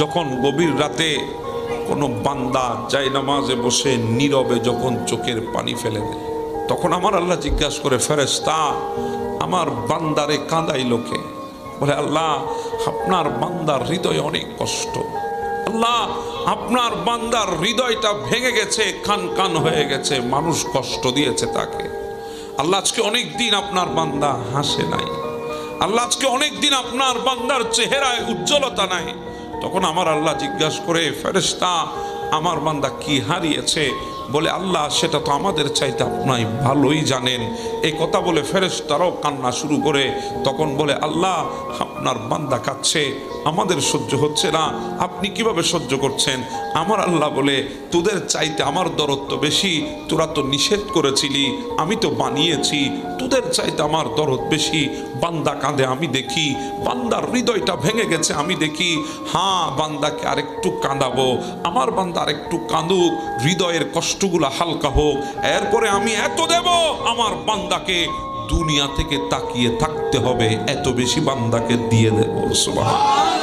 যখন গভীর রাতে কোনো বান্দা যায় নামাজে বসে নীরবে যখন চোখের পানি ফেলে দেয়, তখন আমার আল্লাহ জিজ্ঞাসা করে, ফেরেশতা আমার বান্দারে কাঁদাই লোকে? বলে, আল্লাহ আপনার বান্দার হৃদয়ে অনেক কষ্ট, আল্লাহ আপনার বান্দার হৃদয়টা ভেঙে গেছে, কান কান হয়ে গেছে, মানুষ কষ্ট দিয়েছে তাকে। আল্লাহ আজকে অনেক দিন আপনার বান্দা হাসে নাই, আল্লাহ আজকে অনেক দিন আপনার বান্দার চেহারায় উজ্জ্বলতা নাই। তখন আমার আল্লাহ জিজ্ঞাসা করে, ফেরেশতা আমার বান্দা কি হারিয়েছে? বলে, আল্লাহ সেটা তো আমাদের চাইতে আপনি ভালোই জানেন। এই কথা বলে ফেরেশতারাও কান্না শুরু করে। তখন বলে, আল্লাহ আপনার বান্দা কাঁদছে, আমাদের সহ্য হচ্ছে না, আপনি কিভাবে সহ্য করছেন? আমার আল্লাহ বলে, তোদের চাইতে আমার দরদ তো বেশি, তোরা তো নিষেধ করেছিলি, আমি তো বানিয়েছি, তোদের চাইতে আমার দরদ বেশি। বান্দা কাঁদে আমি দেখি, বান্দার হৃদয়টা ভেঙে গেছে আমি দেখি। হ্যাঁ, বান্দাকে আরেকটু কাঁদাবো, আমার বান্দা আরেকটু কাঁদুক, হৃদয়ের কষ্টগুলো হালকা হোক, এরপরে আমি এত দেব আমার বান্দাকে দুনিয়া থেকে তাকিয়ে থাকতে হবে, এত বেশি বান্দাকে দিয়ে দেব। সুবহানাল্লাহ।